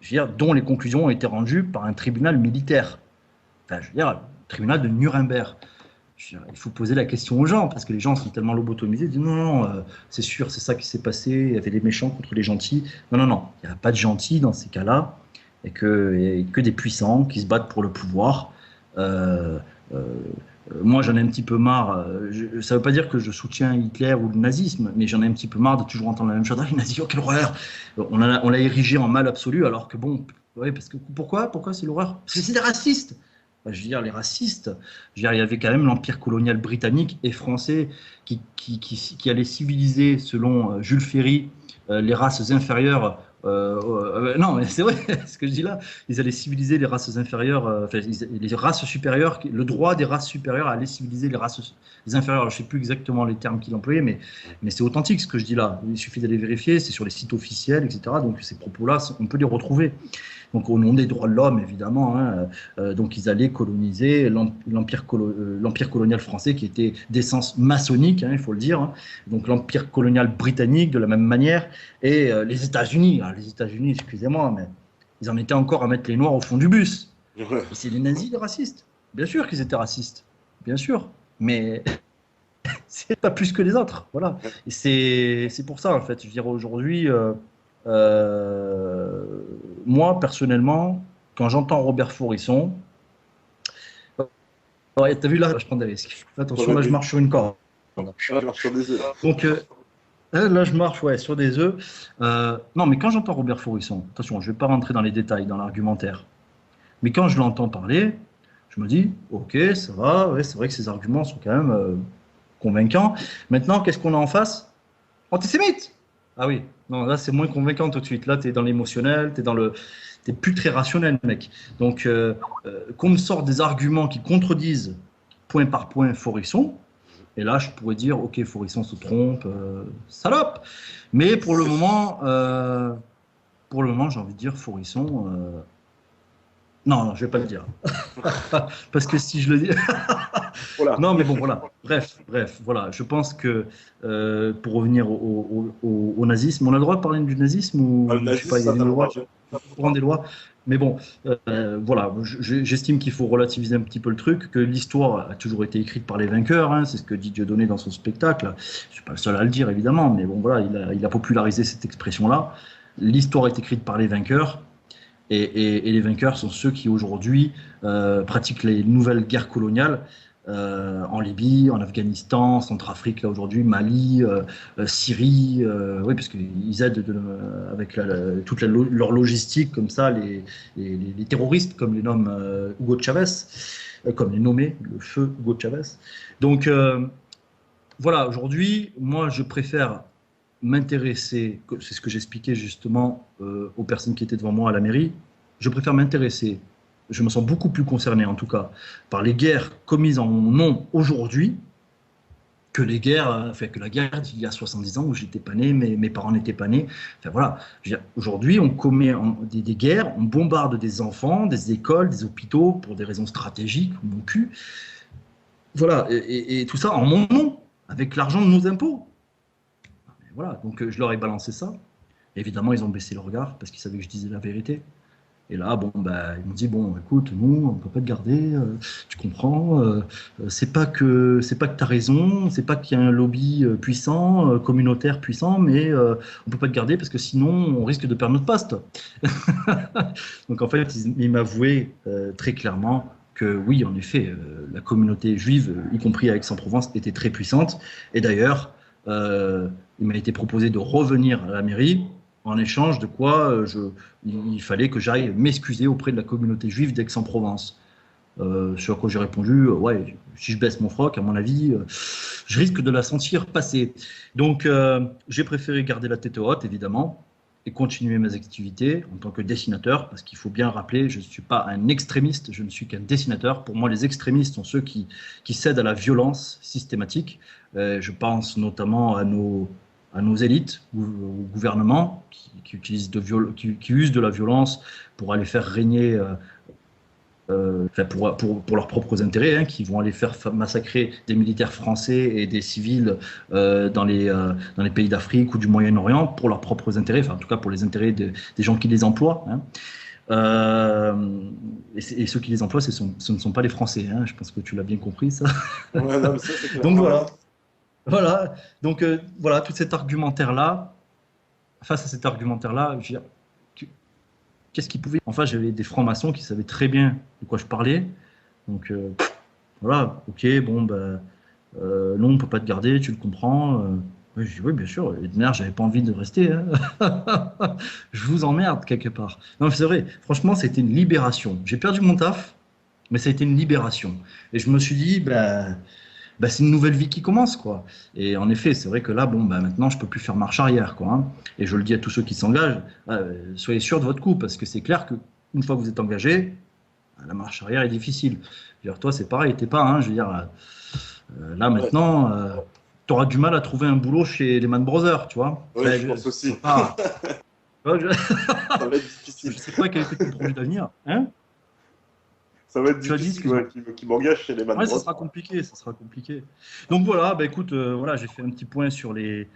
je veux dire, dont les conclusions ont été rendues par un tribunal militaire. Enfin, je veux dire, le tribunal de Nuremberg. Il faut poser la question aux gens, parce que les gens sont tellement lobotomisés, ils disent non, non, c'est sûr, c'est ça qui s'est passé, il y avait des méchants contre les gentils. Non, non, non, il n'y a pas de gentils dans ces cas-là, et que des puissants qui se battent pour le pouvoir. Euh, euh, Moi, j'en ai un petit peu marre. Ça ne veut pas dire que je soutiens Hitler ou le nazisme, mais j'en ai un petit peu marre de toujours entendre la même chose. Ah, les nazis, oh, quelle horreur! On l'a érigé en mal absolu, alors que bon, ouais, parce que pourquoi c'est l'horreur? Parce que c'est des racistes. Bah, je veux dire, les racistes, je veux dire, il y avait quand même l'empire colonial britannique et français qui allait civiliser, selon Jules Ferry, les races inférieures. Non, mais c'est vrai, ce que je dis là, ils allaient civiliser les races inférieures, enfin, les races supérieures, le droit des races supérieures allait civiliser les inférieures. Je ne sais plus exactement les termes qu'il employait, mais c'est authentique ce que je dis là. Il suffit d'aller vérifier, c'est sur les sites officiels, etc. Donc ces propos-là, on peut les retrouver. Donc au nom des droits de l'homme, évidemment, hein, donc ils allaient coloniser l'empire colonial français qui était d'essence maçonnique, hein, il faut le dire, hein. Donc l'empire colonial britannique de la même manière, et les États-Unis. Les États-Unis, excusez-moi, mais ils en étaient encore à mettre les Noirs au fond du bus. Ouais. Et c'est les nazis, les racistes. Bien sûr qu'ils étaient racistes, bien sûr, mais c'est pas plus que les autres, voilà. Et c'est pour ça, en fait, je dirais aujourd'hui, euh, moi, personnellement, quand j'entends Robert Faurisson, ouais, t'as vu là, je prends des risques. Attention, là, je marche sur une corde. Ah, alors, sur des œufs. Donc, là, je marche ouais, sur des œufs. Non, mais quand j'entends Robert Faurisson, attention, je ne vais pas rentrer dans les détails, dans l'argumentaire, mais quand je l'entends parler, je me dis, ok, ça va, ouais, c'est vrai que ses arguments sont quand même convaincants. Maintenant, qu'est-ce qu'on a en face? Antisémite! Ah oui, non, là, c'est moins convaincant tout de suite. Là, tu es dans l'émotionnel, t'es plus très rationnel, mec. Donc, qu'on me sorte des arguments qui contredisent point par point Faurisson, et là, je pourrais dire, ok, Faurisson se trompe, salope. Mais pour le moment, j'ai envie de dire Faurisson. Non, non, je vais pas le dire. Parce que si je le dis. Voilà. Non, mais bon, voilà. Bref, voilà. Je pense que pour revenir au nazisme, on a le droit de parler du nazisme Ah, le ou je sais nazisme, pas, il y a ça, des t'as le lois, droit. courant des lois. Mais bon, voilà. J'estime qu'il faut relativiser un petit peu le truc, que l'histoire a toujours été écrite par les vainqueurs. Hein, c'est ce que dit Dieudonné dans son spectacle. Je suis pas le seul à le dire, évidemment, mais bon, voilà, il a popularisé cette expression-là. L'histoire est écrite par les vainqueurs. Et les vainqueurs sont ceux qui aujourd'hui pratiquent les nouvelles guerres coloniales en Libye, en Afghanistan, Centrafrique, là aujourd'hui, Mali, Syrie, oui, parce qu'ils aident avec toute leur logistique, comme ça, les terroristes, comme les nomme Hugo Chavez, comme les nommé le feu Hugo Chavez. Donc voilà, aujourd'hui, moi, je préfère m'intéresser, c'est ce que j'expliquais justement aux personnes qui étaient devant moi à la mairie, je préfère m'intéresser, je me sens beaucoup plus concerné en tout cas, par les guerres commises en mon nom aujourd'hui, que les guerres, enfin, que la guerre d'il y a 70 ans où j'étais pas né, mes parents n'étaient pas nés. Enfin voilà, aujourd'hui on commet des guerres, on bombarde des enfants, des écoles, des hôpitaux pour des raisons stratégiques, mon cul. Voilà, et tout ça en mon nom, avec l'argent de nos impôts. Voilà, donc je leur ai balancé ça. Évidemment, ils ont baissé le regard parce qu'ils savaient que je disais la vérité. Et là, bon, bah, ils m'ont dit, bon, écoute, nous, on ne peut pas te garder, tu comprends, c'est pas que tu as raison, c'est pas qu'il y a un lobby puissant, communautaire puissant, mais on ne peut pas te garder parce que sinon, on risque de perdre notre poste. Donc, en fait, ils m'avouaient très clairement que oui, en effet, la communauté juive, y compris à Aix-en-Provence, était très puissante. Et d'ailleurs, il m'a été proposé de revenir à la mairie en échange de quoi il fallait que j'aille m'excuser auprès de la communauté juive d'Aix-en-Provence. Sur quoi j'ai répondu, ouais, si je baisse mon froc, à mon avis, je risque de la sentir passer. Donc, j'ai préféré garder la tête haute, évidemment, et continuer mes activités en tant que dessinateur, parce qu'il faut bien rappeler, je ne suis pas un extrémiste, je ne suis qu'un dessinateur. Pour moi, les extrémistes sont ceux qui cèdent à la violence systématique. Je pense notamment à nos élites, au gouvernement, qui usent de la violence pour aller faire régner enfin, pour leurs propres intérêts, hein, qui vont aller faire massacrer des militaires français et des civils dans les pays d'Afrique ou du Moyen-Orient pour leurs propres intérêts, enfin en tout cas pour les intérêts des gens qui les emploient. Hein. Et ceux qui les emploient, ce ne sont pas les Français. Hein, je pense que tu l'as bien compris, ça. Ouais, non, mais ça, c'est clair. Donc voilà. Voilà. Donc voilà, tout cet argumentaire-là, face à cet argumentaire-là, je veux dire, qu'est-ce qu'ils pouvaient. Enfin, j'avais des francs-maçons qui savaient très bien de quoi je parlais. Donc voilà, ok, bon, ben, non, on ne peut pas te garder, tu le comprends. Oui, je dis, oui, bien sûr, et de merde, j'avais pas envie de rester. Hein. Je vous emmerde quelque part. Non, c'est vrai, franchement, c'était une libération. J'ai perdu mon taf, mais ça a été une libération. Et je me suis dit, ben, c'est une nouvelle vie qui commence, quoi. Et en effet, c'est vrai que là, bon, ben, maintenant, je peux plus faire marche arrière, quoi. Hein. Et je le dis à tous ceux qui s'engagent, soyez sûrs de votre coup, parce que c'est clair qu'une fois que vous êtes engagé, la marche arrière est difficile. Je veux dire, toi, c'est pareil, t'es pas, hein, je veux dire, là, maintenant, tu auras du mal à trouver un boulot chez Lehman Brothers, tu vois. Oui, Enfin, je pense aussi. Ah, Ça va être difficile. je sais pas quel était ton projet d'avenir. Hein? Ça va être Tu as dit, difficile, ouais, qui m'engage chez les Man Ouais, ça Bros. sera compliqué, ça sera compliqué. Donc voilà, bah écoute, voilà, j'ai fait un petit point sur les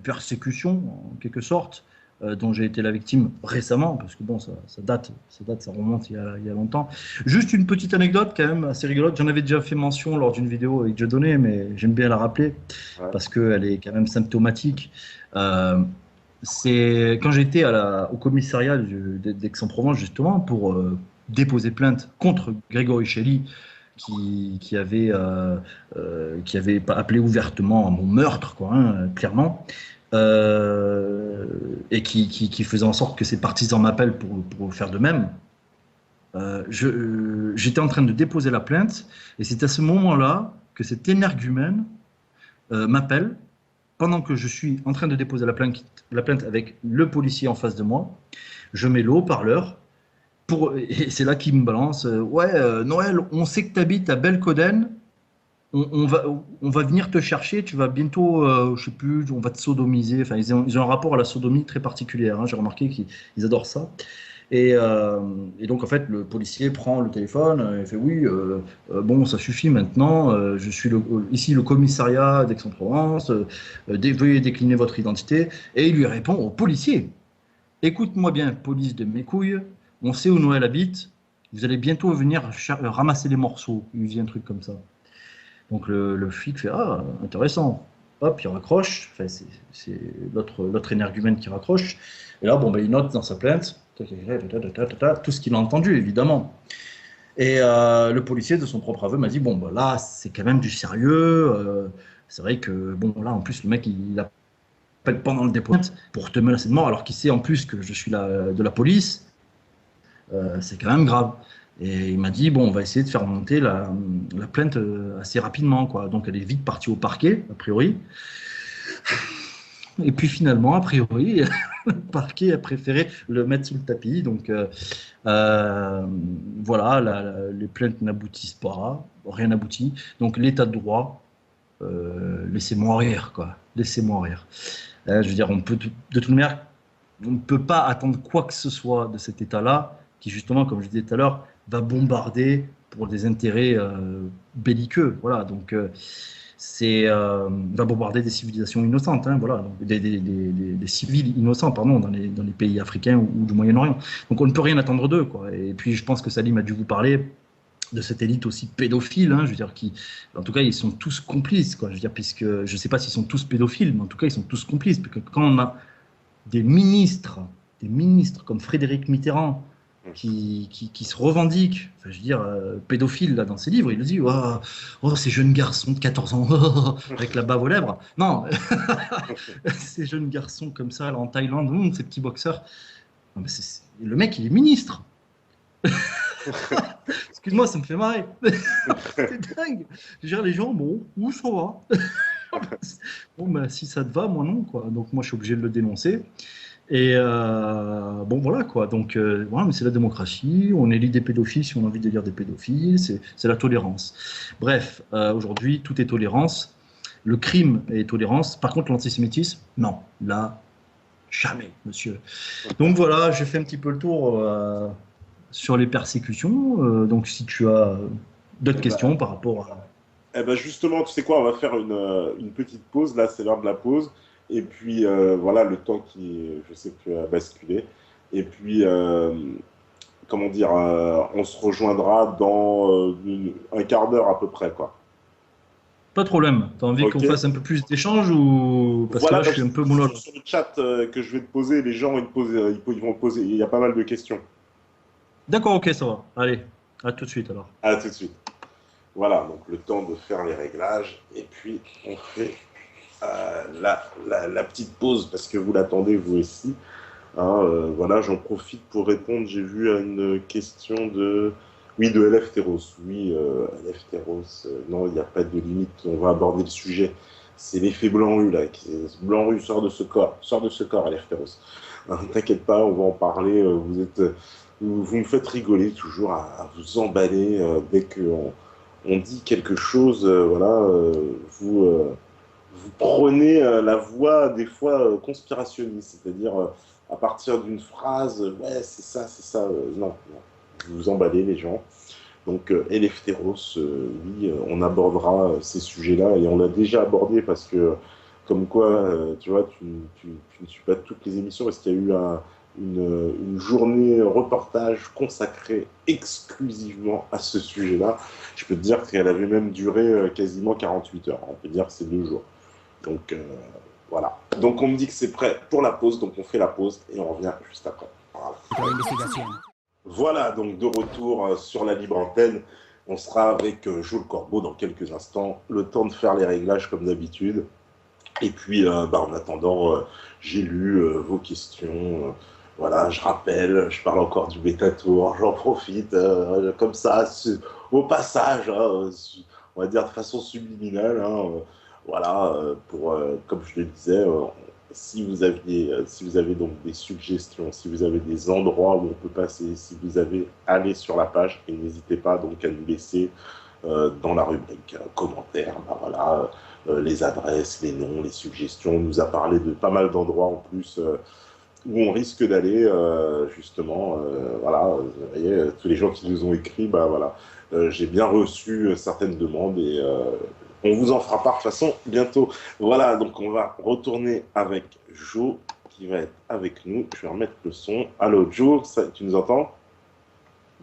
persécutions, en quelque sorte, dont j'ai été la victime récemment, parce que bon, ça date, ça remonte il y a longtemps. Juste une petite anecdote quand même assez rigolote. J'en avais déjà fait mention lors d'une vidéo avec Dieudonné, mais j'aime bien la rappeler Ouais. parce qu'elle est quand même symptomatique. Euh, c'est quand j'étais au commissariat d'Aix-en-Provence justement pour déposer plainte contre Grégory Shelley qui avait appelé ouvertement à mon meurtre, quoi, hein, clairement, et qui faisait en sorte que ses partisans m'appellent pour faire de même. J'étais en train de déposer la plainte, et c'est à ce moment-là que cet énergumène m'appelle pendant que je suis en train de déposer la plainte avec le policier en face de moi. Je mets le haut-parleur. Et c'est là qu'il me balance. Ouais, Noël, on sait que tu habites à Belcoden. On va venir te chercher. Tu vas bientôt, je sais plus, on va te sodomiser. Enfin, ils ont un rapport à la sodomie très particulier. Hein. J'ai remarqué qu'ils adorent ça. Et donc, en fait, le policier prend le téléphone et fait oui, bon, ça suffit maintenant. Je suis ici le commissariat d'Aix-en-Provence. Veuillez décliner votre identité. Et il lui répond au policier. Écoute-moi bien, police de mes couilles, on sait où Noël habite, vous allez bientôt venir ramasser les morceaux. Il lui dit un truc comme ça. Donc le flic fait ah, intéressant. Hop, il raccroche. Enfin, c'est l'autre énergumène qui raccroche. Et là, bon, ben, il note dans sa plainte tout ce qu'il a entendu, évidemment. Et le policier, de son propre aveu, m'a dit bon, ben, là, c'est quand même du sérieux. C'est vrai que, bon, là, en plus, le mec, il a pendant le dépôt pour te menacer de mort alors qu'il sait en plus que je suis de la police, c'est quand même grave. Et il m'a dit bon, on va essayer de faire monter la plainte assez rapidement, quoi. Donc elle est vite partie au parquet a priori. Et puis finalement, a priori, le parquet a préféré le mettre sous le tapis. Donc voilà, les plaintes n'aboutissent pas, rien n'aboutit. Donc l'état de droit, laissez-moi rire, quoi. Laissez-moi rire. Je veux dire, de toute manière, on ne peut pas attendre quoi que ce soit de cet État-là, qui justement, comme je disais tout à l'heure, va bombarder pour des intérêts belliqueux. Voilà, donc va bombarder des civilisations innocentes, hein, voilà, donc des civils innocents, pardon, dans les pays africains ou du Moyen-Orient. Donc on ne peut rien attendre d'eux, quoi. Et puis je pense que Salim a dû vous parler de cette élite aussi pédophile, hein, je veux dire, en tout cas, ils sont tous complices, quoi, je veux dire, puisque je ne sais pas s'ils sont tous pédophiles, mais en tout cas, ils sont tous complices, parce que quand on a des ministres comme Frédéric Mitterrand, qui se revendiquent, enfin, je veux dire, pédophile, là, dans ses livres, il le dit, oh, ces jeunes garçons de 14 ans, avec la bave aux lèvres, non, ces jeunes garçons comme ça, là, en Thaïlande, ces petits boxeurs, non, mais le mec, il est ministre. Excuse-moi, ça me fait marrer. C'est dingue. Je veux dire, les gens, bon, où ça va? Bon, ben, si ça te va, moi non, quoi. Donc moi, je suis obligé de le dénoncer. Et bon, voilà, quoi. Donc, voilà, mais c'est la démocratie. On élit des pédophiles si on a envie d'élire des pédophiles. C'est la tolérance. Bref, aujourd'hui, tout est tolérance. Le crime est tolérance. Par contre, l'antisémitisme, non. Là, jamais, monsieur. Donc voilà, j'ai fait un petit peu le tour sur les persécutions. Donc, si tu as d'autres questions par rapport à... Eh ben justement, tu sais quoi, on va faire une petite pause. Là, c'est l'heure de la pause. Et puis, voilà, le temps qui, je sais que tu as basculé. Et puis, comment dire, on se rejoindra dans un quart d'heure à peu près, quoi. Pas de problème. Tu as envie qu'on Ok. fasse un peu plus d'échanges ou... Parce que Voilà, là, je bah, suis un peu mollo. sur le chat que je vais te poser, les gens ils vont poser. Il y a pas mal de questions. D'accord, ok, ça va. Allez, à tout de suite alors. À tout de suite. Voilà, donc le temps de faire les réglages. Et puis, on fait la petite pause parce que vous l'attendez vous aussi. Hein, voilà, j'en profite pour répondre. J'ai vu à une question de. Oui, de LF Terros. Oui, LF Terros. Non, il n'y a pas de limite. On va aborder le sujet. C'est l'effet Blanc-Rue, là. Blanc-Rue, sort de ce corps. Sort de ce corps, LF Terros. Hein, t'inquiète pas, on va en parler. Vous me faites rigoler toujours à vous emballer dès qu'on on dit quelque chose. Voilà, vous prenez la voie des fois conspirationniste, c'est-à-dire à partir d'une phrase, ouais, c'est ça, non, non, vous emballez les gens. Donc, Eleftheros, oui, on abordera ces sujets-là et on l'a déjà abordé parce que, comme quoi, tu vois, tu ne suis pas toutes les émissions parce qu'il y a eu une journée reportage consacrée exclusivement à ce sujet-là. Je peux te dire qu'elle avait même duré quasiment 48 heures. On peut dire que c'est 2 jours. Donc, voilà. Donc, on me dit que c'est prêt pour la pause. Donc, on fait la pause et on revient juste après. Voilà. Voilà, donc de retour sur la libre antenne. On sera avec Jules Corbeau dans quelques instants. Le temps de faire les réglages comme d'habitude. Et puis, en attendant, j'ai lu vos questions. Voilà, je rappelle, je parle encore du bêta-tour. J'en profite comme ça, au passage, hein, on va dire de façon subliminale. Hein, voilà, comme je le disais, si vous avez donc des suggestions, si vous avez des endroits où on peut passer, si vous avez, allez sur la page et n'hésitez pas donc à nous laisser dans la rubrique commentaires, voilà, les adresses, les noms, les suggestions. On nous a parlé de pas mal d'endroits en plus où on risque d'aller justement. Voilà, vous voyez, tous les gens qui nous ont écrit, voilà, j'ai bien reçu certaines demandes et on vous en fera part de toute façon bientôt. Voilà, donc on va retourner avec Jo qui va être avec nous. Je vais remettre le son. Allô Jo, tu nous entends?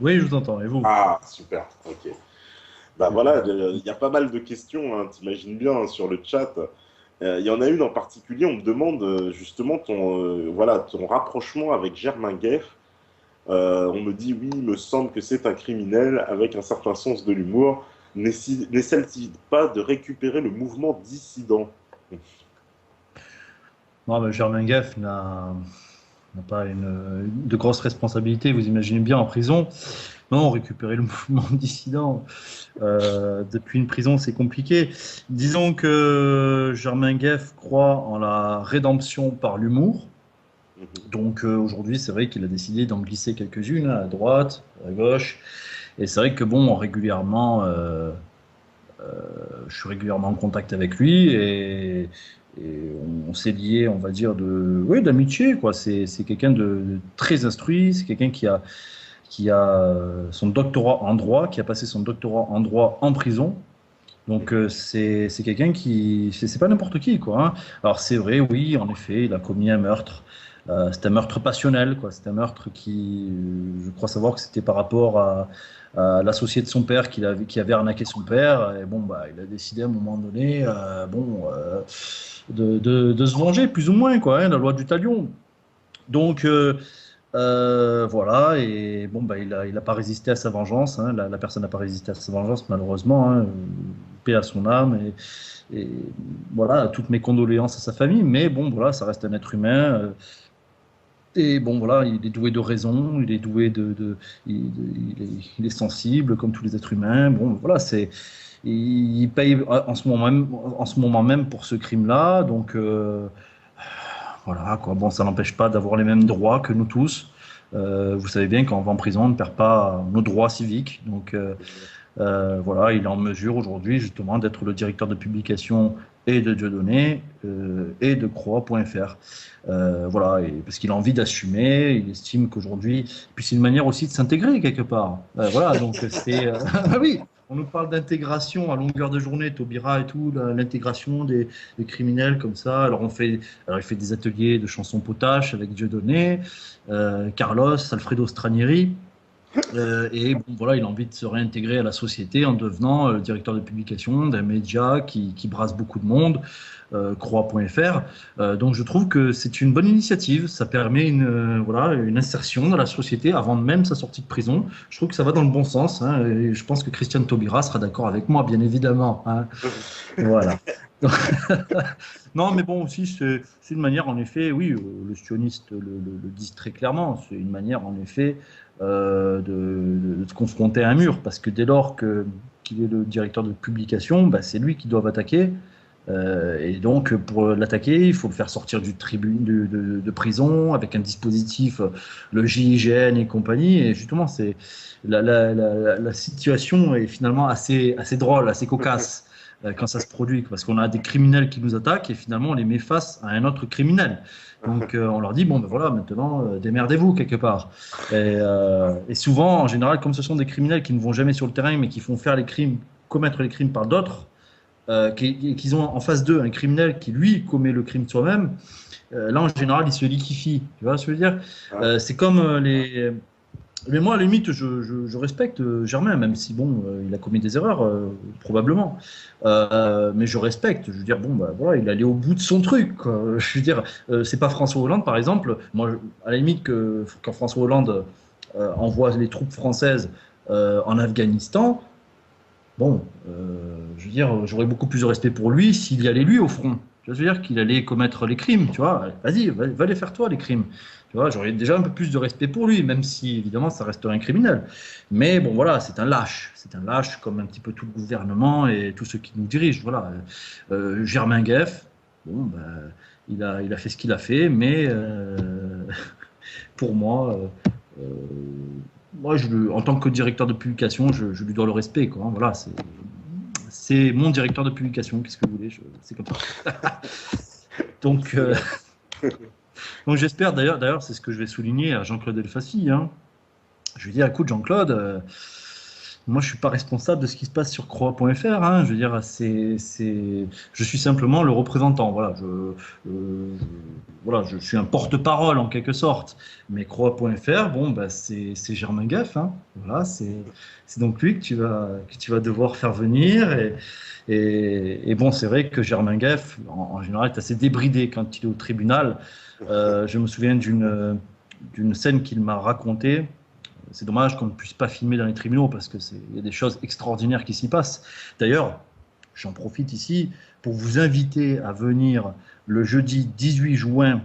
Oui, je vous entends. Et vous? Ah, super, ok. Voilà, il y a pas mal de questions, hein, t'imagines bien, hein, sur le chat. Il y en a une en particulier, on me demande justement ton rapprochement avec Germain Guerre. On me dit, oui, il me semble que c'est un criminel avec un certain sens de l'humour. N'essaie-t-il pas de récupérer le mouvement dissident? Non, mais Germain Gaff n'a pas de grosses responsabilités, vous imaginez bien, en prison. Non, récupérer le mouvement dissident depuis une prison, c'est compliqué. Disons que Germain Gaff croit en la rédemption par l'humour. Donc aujourd'hui, c'est vrai qu'il a décidé d'en glisser quelques-unes, à droite, à gauche. Et c'est vrai que bon, je suis régulièrement en contact avec lui et on s'est lié, on va dire, oui, d'amitié, quoi. C'est quelqu'un de très instruit, c'est quelqu'un qui a son doctorat en droit, qui a passé son doctorat en droit en prison. Donc c'est quelqu'un qui, c'est pas n'importe qui, quoi. Hein. Alors c'est vrai, oui, en effet, il a commis un meurtre. C'est un meurtre passionnel, quoi. C'est un meurtre qui, je crois savoir que c'était par rapport à l'associé de son père qui avait arnaqué son père. Et bon, il a décidé à un moment donné, de se venger, plus ou moins, quoi. Hein, la loi du talion. Donc voilà, et bon, il a pas résisté à sa vengeance. Hein. La personne n'a pas résisté à sa vengeance, malheureusement. Hein. Paix à son âme. Et voilà, toutes mes condoléances à sa famille. Mais bon, voilà, ça reste un être humain. Et bon, voilà, il est doué de raison, il est doué il est sensible comme tous les êtres humains. Bon, voilà, il paye en ce moment même pour ce crime-là. Donc, voilà, quoi. Bon, ça n'empêche pas d'avoir les mêmes droits que nous tous. Vous savez bien, quand on va en prison, on ne perd pas nos droits civiques. Donc, voilà, il est en mesure aujourd'hui, justement, d'être le directeur de publication et de Dieudonné et de Croix.fr. Voilà, et parce qu'il a envie d'assumer, il estime qu'aujourd'hui, puis c'est une manière aussi de s'intégrer quelque part. Voilà, donc c'est, ah oui, on nous parle d'intégration à longueur de journée, Taubira et tout, l'intégration des criminels comme ça. Alors il fait des ateliers de chansons potaches avec Dieudonné, Carlos, Alfredo Stranieri. Et bon, voilà, il a envie de se réintégrer à la société en devenant directeur de publication d'un média qui brasse beaucoup de monde, Croix.fr. Donc je trouve que c'est une bonne initiative. Ça permet voilà, une insertion dans la société avant même sa sortie de prison. Je trouve que ça va dans le bon sens. Hein, et je pense que Christiane Taubira sera d'accord avec moi, bien évidemment. Hein. Voilà. Non, mais bon, aussi, c'est une manière, en effet, oui, le sioniste le disent très clairement, c'est une manière, en effet, de se confronter à un mur, parce que dès lors qu'il est le directeur de publication, bah, c'est lui qui doit attaquer. Et donc, pour l'attaquer, il faut le faire sortir de prison avec un dispositif, le GIGN et compagnie. Et justement, la situation est finalement assez drôle, assez cocasse quand ça se produit, parce qu'on a des criminels qui nous attaquent et finalement on les met face à un autre criminel. Donc on leur dit, bon ben voilà, maintenant démerdez-vous quelque part. Et souvent, en général, comme ce sont des criminels qui ne vont jamais sur le terrain mais qui font faire les crimes, commettre les crimes par d'autres, qu'ils ont en face d'eux un criminel qui lui commet le crime soi-même, là en général il se liquéfie. Tu vois ce que je veux dire? C'est comme les... Mais moi, à la limite, je respecte Germain, même si, bon, il a commis des erreurs, probablement. Mais je respecte. Je veux dire, bon, bah, voilà, il allait au bout de son truc, quoi. Je veux dire, c'est pas François Hollande, par exemple. Moi, à la limite, quand François Hollande envoie les troupes françaises en Afghanistan, bon, je veux dire, j'aurais beaucoup plus de respect pour lui s'il y allait lui au front. Je veux dire qu'il allait commettre les crimes, tu vois. Vas-y, va les faire toi, les crimes. Tu vois, j'aurais déjà un peu plus de respect pour lui, même si, évidemment, ça resterait un criminel. Mais bon, voilà, c'est un lâche. C'est un lâche comme un petit peu tout le gouvernement et tous ceux qui nous dirigent. Voilà. Germain Gueff, bon, ben, il a fait ce qu'il a fait, mais pour moi, en tant que directeur de publication, je lui dois le respect, quoi. Voilà, c'est mon directeur de publication, qu'est-ce que vous voulez, c'est comme ça. Donc, donc j'espère, d'ailleurs, c'est ce que je vais souligner à Jean-Claude Elfassi. Hein. Je lui dis, écoute Jean-Claude, moi je ne suis pas responsable de ce qui se passe sur Croix.fr. Hein. Je veux dire, je suis simplement le représentant. Voilà, je suis un porte-parole en quelque sorte. Mais Croix.fr, bon, bah, c'est Germain Gueff. Hein. Voilà, c'est donc lui que tu vas devoir faire venir. Et bon, c'est vrai que Germain Gueff, en général, est assez débridé quand il est au tribunal. Je me souviens d'une scène qu'il m'a racontée. C'est dommage qu'on ne puisse pas filmer dans les tribunaux parce qu'il y a des choses extraordinaires qui s'y passent. D'ailleurs, j'en profite ici pour vous inviter à venir le jeudi 18 juin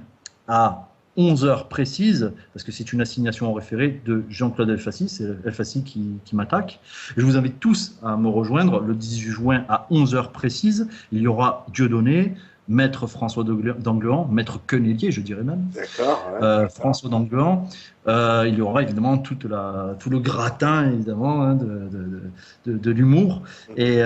à 11 heures précises, parce que c'est une assignation en référé de Jean-Claude Elfassi, c'est Elfassi qui m'attaque. Je vous invite tous à me rejoindre le 18 juin à 11 heures précises. Il y aura Dieudonné, Maître François d'Anglean, Maître Quenellier, je dirais même. D'accord. Ouais. François d'Anglean. Il y aura évidemment tout le gratin évidemment hein, de l'humour et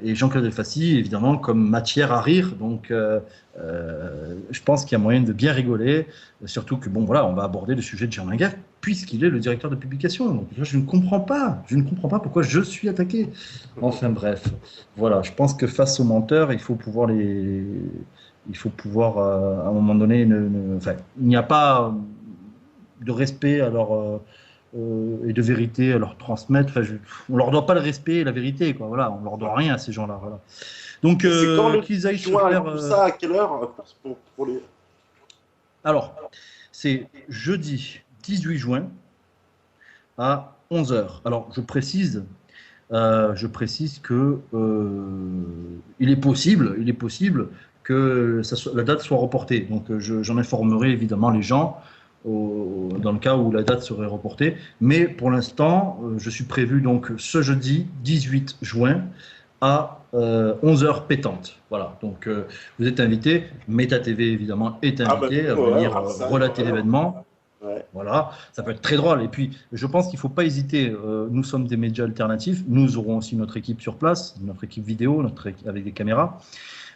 Jean-Claude Elfassi évidemment comme matière à rire. Donc je pense qu'il y a moyen de bien rigoler, surtout que bon voilà, on va aborder le sujet de Germain Gueff puisqu'il est le directeur de publication. Donc je ne comprends pas pourquoi je suis attaqué. Enfin bref, voilà, je pense que face aux menteurs, il faut pouvoir à un moment donné, enfin, il n'y a pas de respect et de vérité à leur transmettre. Enfin, on leur doit pas le respect et la vérité, quoi. Voilà, on leur doit rien à ces gens-là. Voilà. Donc, qu'ils aillent se faire. Ça à quelle heure pour les... Alors, c'est jeudi 18 juin à 11 h. Alors, je précise que il est possible que la date soit reportée. Donc, j'en informerai évidemment les gens dans le cas où la date serait reportée. Mais pour l'instant, je suis prévu donc ce jeudi 18 juin à 11 h pétantes. Voilà, donc vous êtes invités. Meta TV évidemment est invité à venir relater l'événement. Ouais. Voilà, ça peut être très drôle. Et puis, je pense qu'il ne faut pas hésiter. Nous sommes des médias alternatifs. Nous aurons aussi notre équipe sur place, notre équipe vidéo, avec des caméras.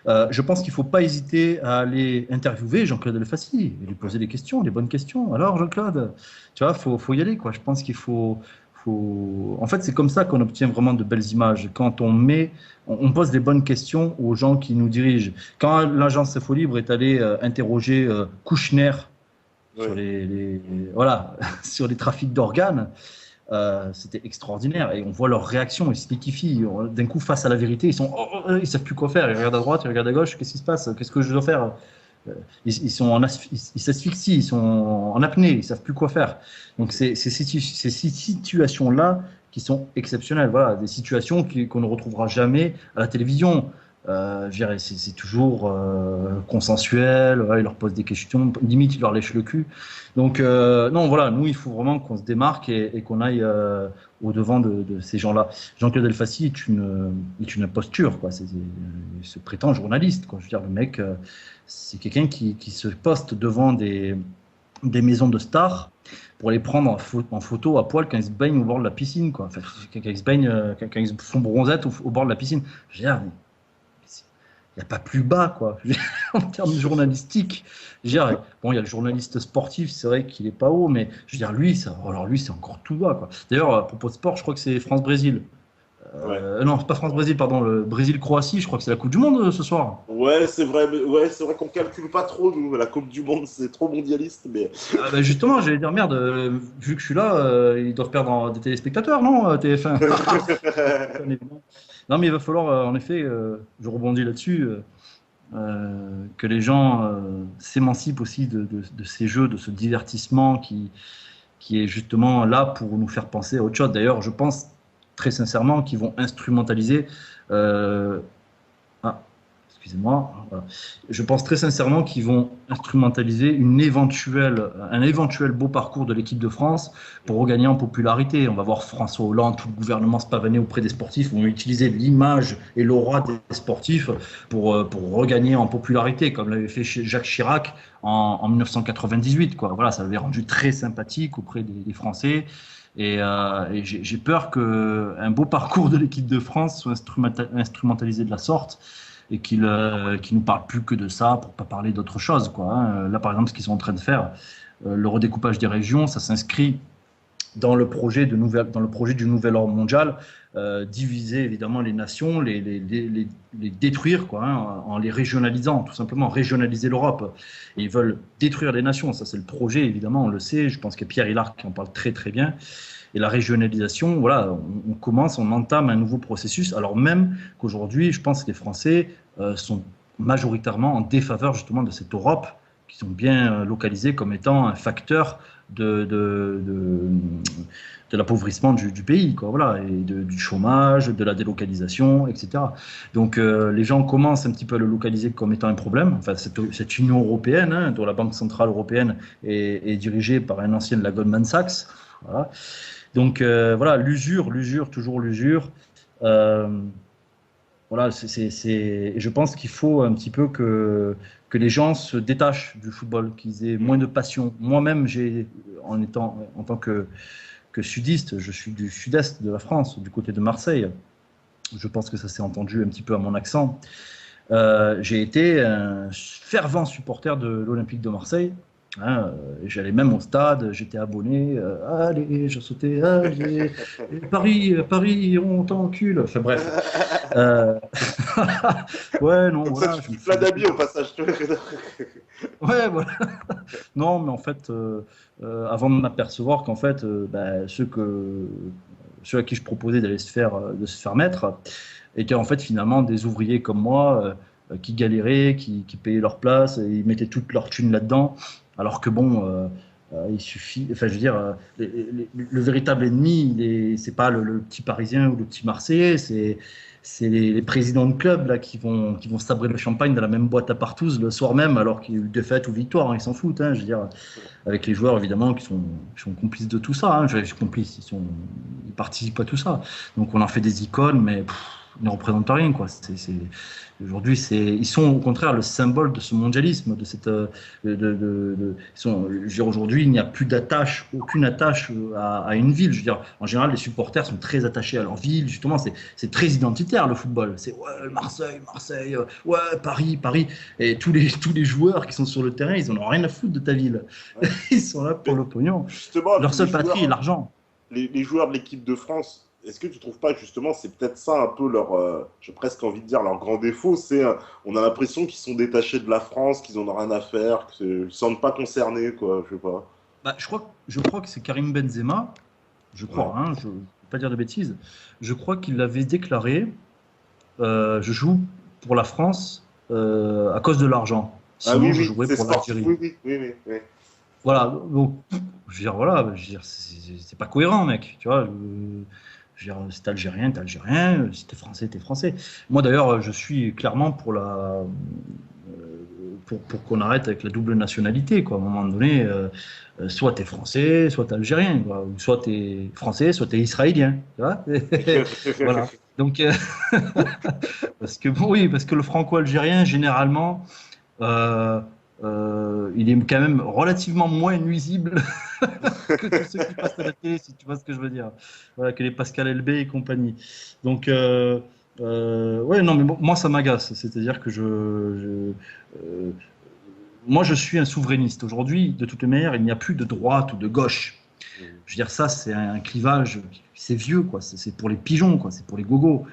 Je pense qu'il ne faut pas hésiter à aller interviewer Jean-Claude Elfassi et lui poser des questions, des bonnes questions. Alors, Jean-Claude, tu vois, faut y aller, quoi. Je pense qu'il faut. En fait, c'est comme ça qu'on obtient vraiment de belles images. Quand on pose des bonnes questions aux gens qui nous dirigent. Quand l'agence Info Libre est allée interroger Kouchner sur Oui. voilà, sur les trafics d'organes, c'était extraordinaire et on voit leur réaction, ils se liquifient d'un coup face à la vérité, ils savent plus quoi faire, ils regardent à droite, ils regardent à gauche, qu'est-ce qui se passe, qu'est-ce que je dois faire, ils s'asphyxient, ils sont en apnée, ils savent plus quoi faire. Donc c'est ces situations là qui sont exceptionnelles, voilà, des situations qu'on ne retrouvera jamais à la télévision. Je dirais, c'est toujours consensuel, ouais, ils leur posent des questions, limite ils leur lèchent le cul. Donc non, voilà, nous il faut vraiment qu'on se démarque et qu'on aille au-devant de ces gens-là. Jean-Claude Elfassi est une imposture, quoi. Il se prétend journaliste, quoi. Je veux dire, le mec, c'est quelqu'un qui se poste devant des maisons de stars pour les prendre en photo à poil quand ils se baignent au bord de la piscine, quoi. Enfin, quand ils se baignent, quand ils font bronzette au bord de la piscine. Je veux dire, il n'y a pas plus bas, quoi. En termes journalistiques. Je veux dire, bon, il y a le journaliste sportif, c'est vrai qu'il n'est pas haut, mais je veux dire, lui, c'est encore tout bas, quoi. D'ailleurs, à propos de sport, je crois que c'est France-Brésil. Ouais. Non, c'est pas France-Brésil, pardon, le Brésil-Croatie, je crois que c'est la Coupe du Monde ce soir. Ouais, c'est vrai, ouais, c'est vrai qu'on calcule pas trop, nous, la Coupe du Monde, c'est trop mondialiste, mais... Ah, bah, justement, j'allais dire, merde, vu que je suis là, ils doivent perdre des téléspectateurs, non, TF1? Non, mais il va falloir, en effet, je rebondis là-dessus, que les gens s'émancipent aussi de ces jeux, de ce divertissement qui est justement là pour nous faire penser à autre chose. D'ailleurs, je pense très sincèrement qu'ils vont instrumentaliser. euh, ah, excusez-moi. Voilà. Je pense très sincèrement qu'ils vont instrumentaliser un éventuel beau parcours de l'équipe de France pour regagner en popularité. On va voir François Hollande, tout le gouvernement se pavaner auprès des sportifs, vont utiliser l'image et l'aura des sportifs pour regagner en popularité, comme l'avait fait Jacques Chirac en 1998. Quoi. Voilà, ça l'avait rendu très sympathique auprès des Français. Et j'ai peur qu'un beau parcours de l'équipe de France soit instrumentalisé de la sorte et qu'il nous parle plus que de ça pour pas parler d'autre chose, quoi, hein. Là, par exemple, ce qu'ils sont en train de faire, le redécoupage des régions, ça s'inscrit dans le projet du nouvel ordre mondial, diviser évidemment les nations, les détruire, quoi, hein, en les régionalisant, tout simplement régionaliser l'Europe. Et ils veulent détruire les nations, ça c'est le projet, évidemment, on le sait, je pense que Pierre Hillard qui en parle très très bien. Et la régionalisation, voilà, on entame un nouveau processus, alors même qu'aujourd'hui, je pense que les Français sont majoritairement en défaveur justement de cette Europe, qui sont bien localisés comme étant un facteur de l'appauvrissement du pays, quoi, voilà, et du chômage, de la délocalisation, etc. Donc les gens commencent un petit peu à le localiser comme étant un problème. Enfin, cette Union européenne, hein, dont la Banque centrale européenne est dirigée par un ancien de la Goldman Sachs. Voilà. Donc voilà, l'usure, toujours l'usure. Voilà, je pense qu'il faut un petit peu que les gens se détachent du football, qu'ils aient moins de passion. Moi-même, en tant que sudiste, je suis du sud-est de la France, du côté de Marseille. Je pense que ça s'est entendu un petit peu à mon accent. J'ai été un fervent supporter de l'Olympique de Marseille. Hein, j'allais même au stade, j'étais abonné. Allez, je sautais, allez, Paris, on t'encule. Enfin bref. Ouais, non, Comme ça, voilà. tu fais plein d'habits au passage. Ouais, voilà. Non, mais en fait, avant de m'apercevoir qu'en fait, ceux à qui je proposais de se faire mettre étaient en fait finalement des ouvriers comme moi qui galéraient, qui payaient leur place, et ils mettaient toute leur thune là-dedans. Alors que bon, il suffit. Enfin, je veux dire, le véritable ennemi, c'est pas le petit Parisien ou le petit Marseillais, c'est les présidents de club là qui vont sabrer le champagne dans la même boîte à partouze le soir même, alors qu'il y a eu défaite ou victoire, hein, ils s'en foutent. Hein, je veux dire, avec les joueurs évidemment qui sont complices de tout ça. Hein, complices, ils participent à tout ça. Donc on en fait des icônes, mais ne représentent rien, quoi. Aujourd'hui, ils sont au contraire le symbole de ce mondialisme, de cette, je veux dire, aujourd'hui, il n'y a plus d'attache, aucune attache à une ville. Je veux dire, en général, les supporters sont très attachés à leur ville. Justement, c'est très identitaire le football. C'est ouais, Marseille, Marseille, ouais, Paris, Paris. Et tous les joueurs qui sont sur le terrain, ils en ont rien à foutre de ta ville. Ouais. Ils sont là pour le pognon. Justement, Leur seule patrie est l'argent. Les joueurs de l'équipe de France, est-ce que tu trouves pas justement, c'est peut-être ça un peu leur, j'ai presque envie de dire leur grand défaut, c'est on a l'impression qu'ils sont détachés de la France, qu'ils en ont rien à faire, qu'ils ne se sentent pas concernés, quoi, je sais pas. Bah, je crois que c'est Karim Benzema, je crois, Ouais. hein, je ne vais pas dire de bêtises, je crois qu'il avait déclaré je joue pour la France à cause de l'argent. Ah oui, Sinon, je oui, jouerais c'est pour sportif, l'Algérie. oui, oui, oui, oui, oui. Voilà, donc, je veux dire, voilà, je veux dire, c'est pas cohérent, mec, tu vois. Je veux dire, si t'es algérien, si t'es français, t'es français. Moi, d'ailleurs, je suis clairement pour qu'on arrête avec la double nationalité, quoi. À un moment donné, soit t'es français, soit t'es algérien, quoi. Ou soit t'es français, soit t'es israélien, tu vois. Voilà. Donc, parce que, bon, oui, parce que le franco-algérien, généralement, euh, il est quand même relativement moins nuisible que tous ceux qui passent à la télé, si tu vois ce que je veux dire. Voilà, que les Pascal Elbé et compagnie. Donc, ouais, non, mais moi, ça m'agace. C'est-à-dire que moi, je suis un souverainiste. Aujourd'hui, de toute manière, il n'y a plus de droite ou de gauche. Je veux dire, ça, c'est un clivage, c'est vieux, quoi. C'est pour les pigeons, quoi. C'est pour les gogos.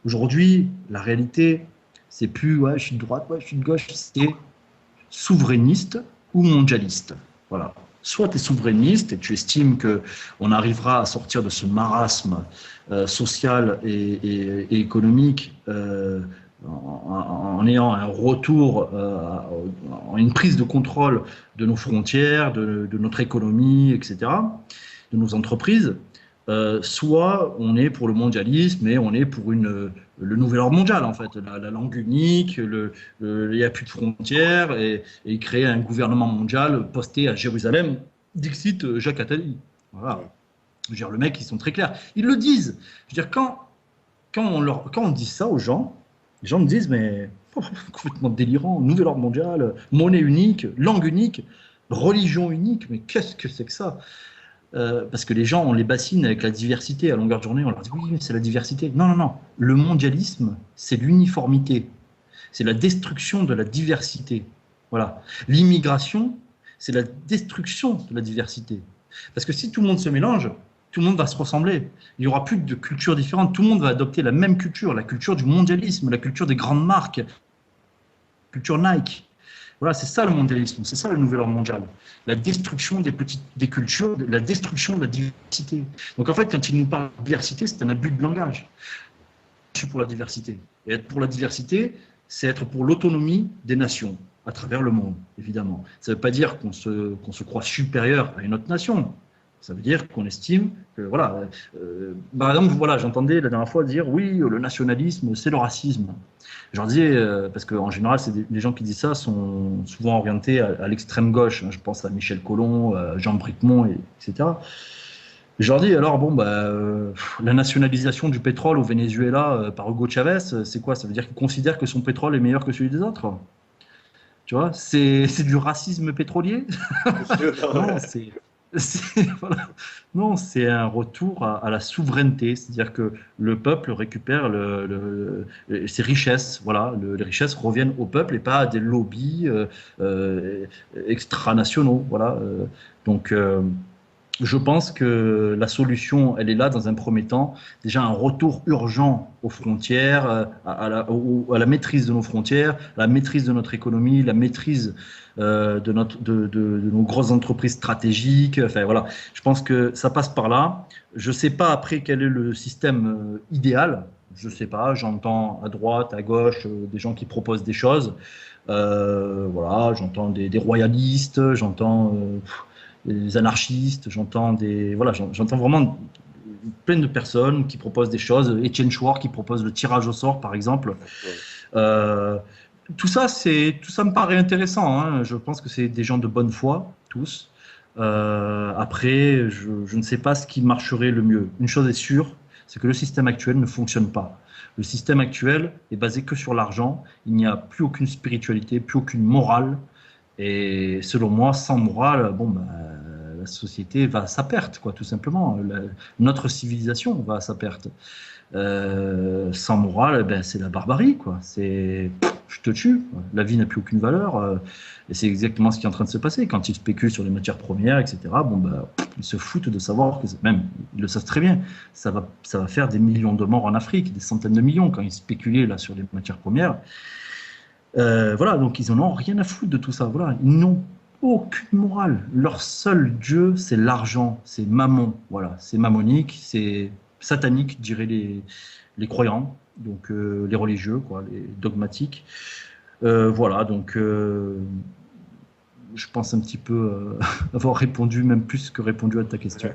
Aujourd'hui, la réalité, c'est plus, ouais, je suis de droite, ouais, je suis de gauche. C'est souverainiste ou mondialiste. Voilà. Soit tu es souverainiste et tu estimes qu'on arrivera à sortir de ce marasme social et économique en ayant un retour, en une prise de contrôle de nos frontières, de notre économie, etc., de nos entreprises. Soit on est pour le mondialisme et on est pour le nouvel ordre mondial, en fait, la langue unique, il n'y a plus de frontières et créer un gouvernement mondial posté à Jérusalem, dixit Jacques Attali. Ouais. Voilà. Je veux dire, le mec, ils sont très clairs. Ils le disent. Je veux dire, quand on dit ça aux gens, les gens me disent, mais complètement délirant, nouvel ordre mondial, monnaie unique, langue unique, religion unique, mais qu'est-ce que c'est que ça? Parce que les gens, on les bassine avec la diversité à longueur de journée, on leur dit oui, c'est la diversité. Non, non, non. Le mondialisme, c'est l'uniformité. C'est la destruction de la diversité. Voilà. L'immigration, c'est la destruction de la diversité. Parce que si tout le monde se mélange, tout le monde va se ressembler. Il n'y aura plus de cultures différentes. Tout le monde va adopter la même culture, la culture du mondialisme, la culture des grandes marques, la culture Nike. Voilà, c'est ça le mondialisme, c'est ça le nouvel ordre mondial. La destruction des cultures, la destruction de la diversité. Donc en fait, quand il nous parle de diversité, c'est un abus de langage. Je suis pour la diversité. Et être pour la diversité, c'est être pour l'autonomie des nations à travers le monde, évidemment. Ça ne veut pas dire qu'on se croit supérieur à une autre nation. Ça veut dire qu'on estime que, voilà, par exemple, voilà, j'entendais la dernière fois dire, oui, le nationalisme, c'est le racisme. Je leur disais, parce qu'en général, les gens qui disent ça sont souvent orientés à l'extrême gauche. Je pense à Michel Collomb, à Jean Bricmont, etc. Je leur dis, alors, bon, la nationalisation du pétrole au Venezuela par Hugo Chavez, c'est quoi? Ça veut dire qu'il considère que son pétrole est meilleur que celui des autres? Tu vois, c'est du racisme pétrolier? Non, voilà. Non, c'est un retour à la souveraineté, c'est-à-dire que le peuple récupère ses richesses. Voilà, les richesses reviennent au peuple et pas à des lobbies extranationaux. Voilà. Donc, je pense que la solution, elle est là dans un premier temps. Déjà, un retour urgent aux frontières, à la maîtrise de nos frontières, à la maîtrise de notre économie, la maîtrise de nos grosses entreprises stratégiques. Enfin, voilà. Je pense que ça passe par là. Je ne sais pas après quel est le système idéal. Je ne sais pas. J'entends à droite, à gauche, des gens qui proposent des choses. Voilà, j'entends des royalistes, j'entends des anarchistes, j'entends vraiment plein de personnes qui proposent des choses. Étienne Chouard qui propose le tirage au sort, par exemple. Euh, tout ça me paraît intéressant. Hein. Je pense que c'est des gens de bonne foi, tous. Après, je ne sais pas ce qui marcherait le mieux. Une chose est sûre, c'est que le système actuel ne fonctionne pas. Le système actuel est basé que sur l'argent. Il n'y a plus aucune spiritualité, plus aucune morale. Et selon moi, sans morale, bon, ben, la société va à sa perte, quoi, tout simplement. Notre civilisation va à sa perte. Sans morale, ben, c'est la barbarie, quoi. C'est je te tue. La vie n'a plus aucune valeur. Et c'est exactement ce qui est en train de se passer. Quand ils spéculent sur les matières premières, etc., bon, ben, ils se foutent de savoir que, même, ils le savent très bien, ça va faire des millions de morts en Afrique, des centaines de millions quand ils spéculaient là, sur les matières premières. Voilà, donc ils en ont rien à foutre de tout ça. Voilà, ils n'ont aucune morale. Leur seul dieu, c'est l'argent, c'est Mammon. Voilà, c'est mammonique, c'est satanique, diraient les croyants, donc les religieux, quoi, les dogmatiques. Voilà, donc je pense un petit peu avoir répondu, même plus que répondu à ta question.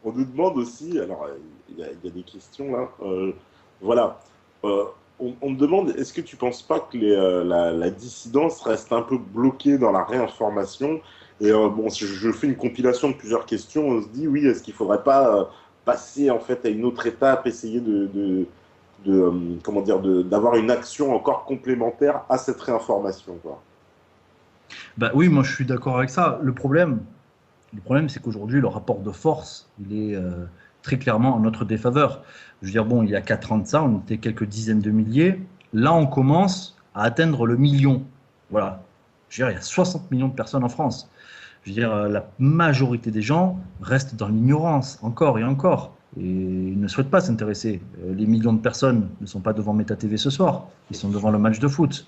On nous demande aussi, alors il y a des questions là, voilà. On me demande, est-ce que tu ne penses pas que la dissidence reste un peu bloquée dans la réinformation? Et bon, si je fais une compilation de plusieurs questions, on se dit, oui, est-ce qu'il ne faudrait pas passer en fait à une autre étape, essayer comment dire, d'avoir une action encore complémentaire à cette réinformation, quoi. Bah oui, moi je suis d'accord avec ça. Le problème, c'est qu'aujourd'hui, le rapport de force, il est très clairement en notre défaveur. Je veux dire, bon, il y a 4 ans de ça, on était quelques dizaines de milliers. Là, on commence à atteindre le million. Voilà. Je veux dire, il y a 60 millions de personnes en France. Je veux dire, la majorité des gens restent dans l'ignorance, encore et encore. Et ils ne souhaitent pas s'intéresser. Les millions de personnes ne sont pas devant Meta TV ce soir. Ils sont devant le match de foot.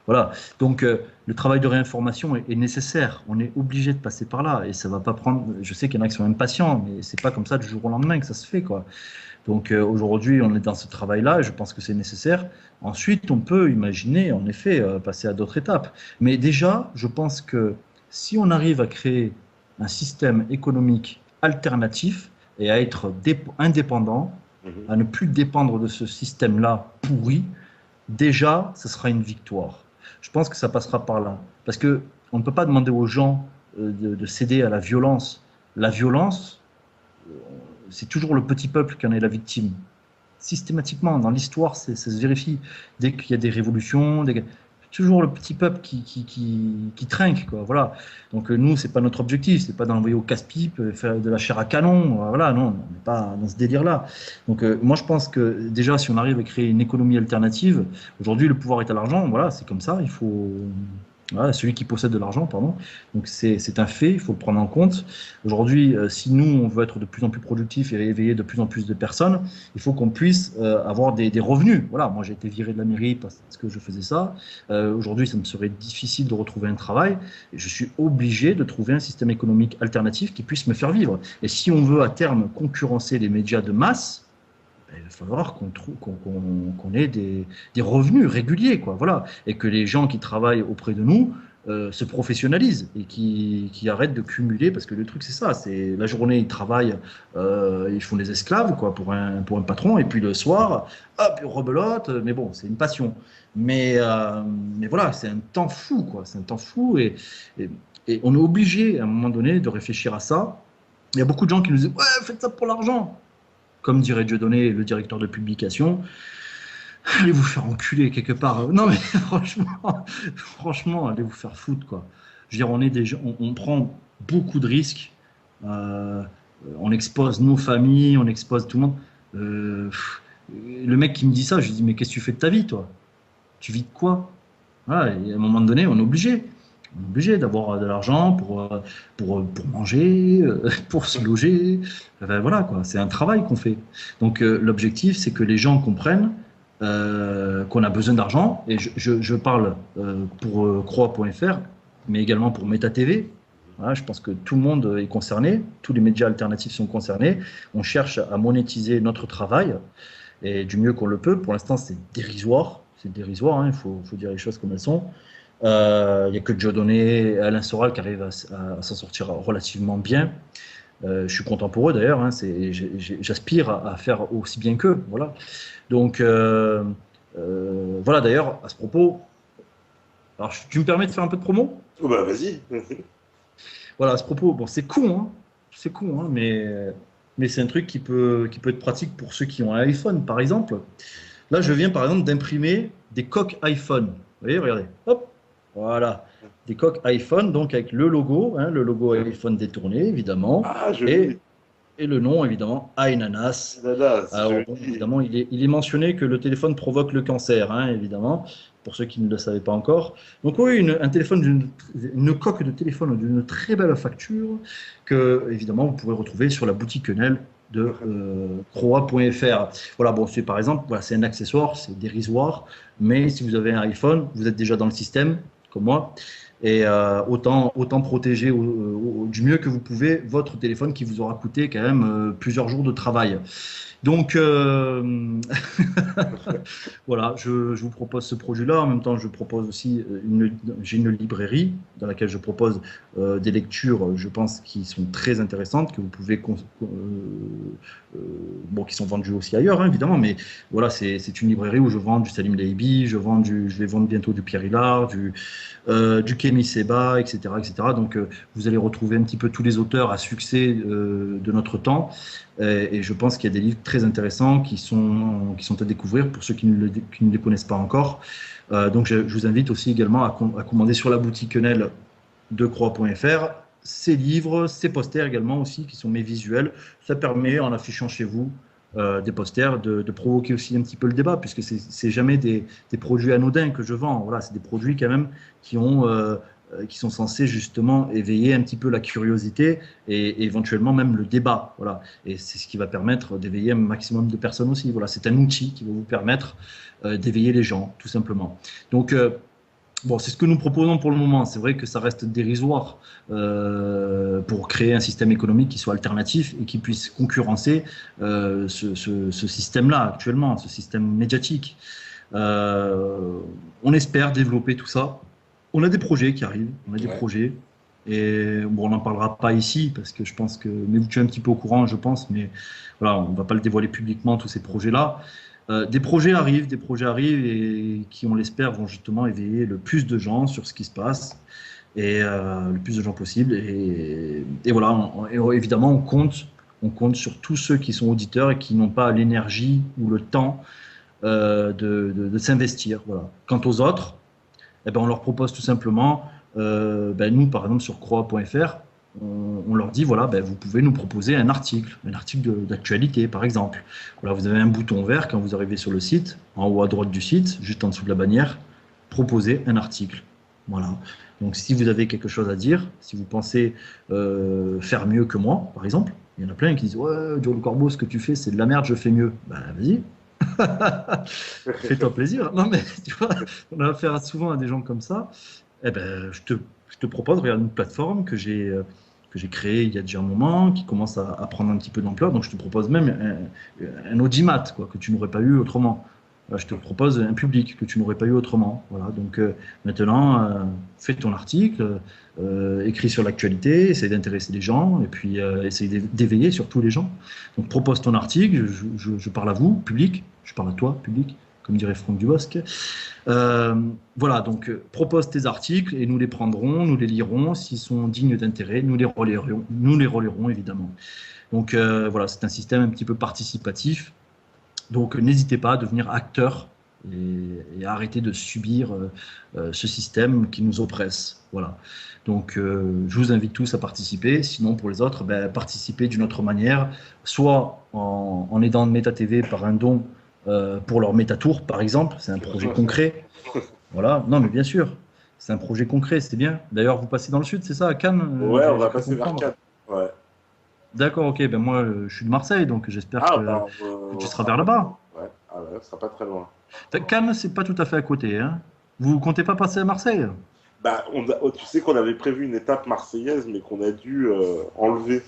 Voilà. Donc, le travail de réinformation est nécessaire. On est obligé de passer par là. Et ça va pas prendre. Je sais qu'il y en a qui sont impatients, mais c'est pas comme ça du jour au lendemain que ça se fait, quoi. Donc, aujourd'hui, on est dans ce travail-là et je pense que c'est nécessaire. Ensuite, on peut imaginer, en effet, passer à d'autres étapes. Mais déjà, je pense que si on arrive à créer un système économique alternatif et à être indépendant, à ne plus dépendre de ce système-là pourri, déjà, ce sera une victoire. Je pense que ça passera par là. Parce qu'on ne peut pas demander aux gens de céder à la violence. La violence, c'est toujours le petit peuple qui en est la victime. Systématiquement, dans l'histoire, ça se vérifie. Dès qu'il y a des révolutions, toujours le petit peuple qui trinque, quoi. Voilà. Donc nous, c'est pas notre objectif, c'est pas d'envoyer au casse-pipe, faire de la chair à canon. Voilà, non, on n'est pas dans ce délire-là. Donc moi, je pense que déjà, si on arrive à créer une économie alternative, aujourd'hui, le pouvoir est à l'argent. Voilà, c'est comme ça. Il faut voilà, celui qui possède de l'argent, pardon. Donc c'est un fait, il faut le prendre en compte. Aujourd'hui, si nous, on veut être de plus en plus productifs et éveiller de plus en plus de personnes, il faut qu'on puisse avoir des revenus. Voilà, moi j'ai été viré de la mairie parce que je faisais ça. Aujourd'hui, ça me serait difficile de retrouver un travail. Et je suis obligé de trouver un système économique alternatif qui puisse me faire vivre. Et si on veut à terme concurrencer les médias de masse, il va falloir qu'on ait des revenus réguliers, quoi, voilà, et que les gens qui travaillent auprès de nous se professionnalisent et qui arrêtent de cumuler, parce que le truc c'est ça, c'est la journée ils travaillent, ils font des esclaves, quoi, pour un patron, et puis le soir, hop, ils rebelotent, mais bon, c'est une passion. Mais voilà, c'est un temps fou, quoi, c'est un temps fou, et on est obligé à un moment donné de réfléchir à ça. Il y a beaucoup de gens qui nous disent ouais, faites ça pour l'argent. Comme dirait Dieudonné, le directeur de publication, allez vous faire enculer quelque part. Non mais franchement, allez vous faire foutre, quoi. Je veux dire, on prend beaucoup de risques. On expose nos familles, on expose tout le monde. Le mec qui me dit ça, je lui dis mais qu'est-ce que tu fais de ta vie, toi? Tu vis de quoi? Voilà, et à un moment donné, on est obligé. On est obligé d'avoir de l'argent pour manger, pour se loger. Enfin, voilà, quoi. C'est un travail qu'on fait. Donc l'objectif, c'est que les gens comprennent qu'on a besoin d'argent. Et je parle pour Croix.fr, mais également pour Meta TV. Voilà, je pense que tout le monde est concerné, tous les médias alternatifs sont concernés. On cherche à monétiser notre travail et du mieux qu'on le peut. Pour l'instant, c'est dérisoire. C'est dérisoire, hein, il faut dire les choses comme elles sont. Il n'y a que Dieudonné et Alain Soral qui arrivent à s'en sortir relativement bien. Je suis content pour eux d'ailleurs. Hein, j'aspire à faire aussi bien qu'eux. Voilà. Donc, voilà d'ailleurs, à ce propos. Alors, tu me permets de faire un peu de promo? Oh bah vas-y. Voilà, à ce propos, bon, c'est con, hein, mais mais c'est un truc qui peut être pratique pour ceux qui ont un iPhone, par exemple. Là, je viens, par exemple, d'imprimer des coques iPhone. Vous voyez, regardez. Hop, voilà. Des coques iPhone, donc avec le logo iPhone détourné, évidemment, Ah, joli. et, et le nom, évidemment, iNanas. Nana, c'est Alors, bon, joli. évidemment, il est mentionné que le téléphone provoque le cancer, hein, évidemment, pour ceux qui ne le savaient pas encore. Donc, oui, un téléphone une coque de téléphone d'une très belle facture que, évidemment, vous pouvez retrouver sur la boutique Quenelle de Croa.fr. Voilà, bon, c'est par exemple, voilà, c'est un accessoire, c'est dérisoire, mais si vous avez un iPhone, vous êtes déjà dans le système, comme moi, et autant protéger du mieux que vous pouvez votre téléphone qui vous aura coûté quand même plusieurs jours de travail. Donc, voilà, je vous propose ce projet-là. En même temps, je propose aussi j'ai une librairie dans laquelle je propose des lectures, je pense, qui sont très intéressantes, que vous pouvez, bon, qui sont vendues aussi ailleurs, hein, évidemment, mais voilà, c'est une librairie où je vends du Salim Leiby, je vais vendre bientôt du Pierre Hillard, du Kémy Seba, etc., etc. Donc, vous allez retrouver un petit peu tous les auteurs à succès de notre temps. Et je pense qu'il y a des livres très intéressants qui sont à découvrir pour ceux qui ne les connaissent pas encore. Donc, je vous invite aussi également à commander sur la boutique Quenelle de Croix.fr ces livres, ces posters également aussi, qui sont mes visuels. Ça permet, en affichant chez vous des posters, de provoquer aussi un petit peu le débat, puisque c'est jamais des produits anodins que je vends. Voilà, c'est des produits quand même qui sont censés justement éveiller un petit peu la curiosité et éventuellement même le débat. Voilà. Et c'est ce qui va permettre d'éveiller un maximum de personnes aussi. Voilà, c'est un outil qui va vous permettre d'éveiller les gens, tout simplement. Donc, bon, c'est ce que nous proposons pour le moment. C'est vrai que ça reste dérisoire pour créer un système économique qui soit alternatif et qui puisse concurrencer ce système-là actuellement, ce système médiatique. On espère développer tout ça. On a des projets qui arrivent, on a des Ouais. projets. Et bon, on n'en parlera pas ici parce que je pense que, mais vous êtes un petit peu au courant, je pense, mais voilà, on ne va pas le dévoiler publiquement, tous ces projets-là. Des projets arrivent et qui, on l'espère, vont justement éveiller le plus de gens sur ce qui se passe et le plus de gens possible. Et voilà, évidemment, on compte sur tous ceux qui sont auditeurs et qui n'ont pas l'énergie ou le temps de s'investir. Voilà. Quant aux autres, eh ben, on leur propose tout simplement, ben, nous, par exemple, sur croix.fr, on leur dit, voilà, ben, vous pouvez nous proposer un article d'actualité, par exemple. Voilà, vous avez un bouton vert quand vous arrivez sur le site, en haut à droite du site, juste en dessous de la bannière, proposer un article. Voilà. Donc, si vous avez quelque chose à dire, si vous pensez faire mieux que moi, par exemple, il y en a plein qui disent, ouais, Joe Le Corbeau, ce que tu fais, c'est de la merde, je fais mieux. Ben, vas-y, fais-toi plaisir. Non, mais tu vois, on a affaire souvent à des gens comme ça. Eh ben, je te propose, regarde une plateforme que j'ai créée il y a déjà un moment, qui commence à prendre un petit peu d'ampleur. Donc, je te propose même un audimat, quoi, que tu n'aurais pas eu autrement. Je te propose un public que tu n'aurais pas eu autrement. Voilà. Donc, maintenant, fais ton article, écris sur l'actualité, essaye d'intéresser les gens et puis essaye d'éveiller surtout les gens. Donc, propose ton article. Je parle à vous, public. Je parle à toi, public, comme dirait Franck Dubosc. Voilà, donc propose tes articles et nous les prendrons, nous les lirons. S'ils sont dignes d'intérêt, nous les relayerons évidemment. Donc voilà, c'est un système un petit peu participatif. Donc n'hésitez pas à devenir acteur et à arrêter de subir ce système qui nous oppresse. Voilà. Donc je vous invite tous à participer. Sinon, pour les autres, ben, participez d'une autre manière, soit en aidant MetaTV par un don pour leur Métatour, par exemple. C'est un projet concret. Voilà. Non, mais bien sûr, c'est un projet concret, c'est bien. D'ailleurs, vous passez dans le sud, c'est ça, à Cannes, Ouais, on j'ai va cru passer vers comprendre. 4. Ouais. D'accord, ok. Ben moi, je suis de Marseille, donc j'espère Ah, bah, que tu on seras sera vers pas très là-bas. loin. Ouais. Ah, ouais, on sera pas très loin. Cannes, c'est pas tout à fait à côté, hein. Vous comptez pas passer à Marseille? Bah, tu sais qu'on avait prévu une étape marseillaise, mais qu'on a dû enlever.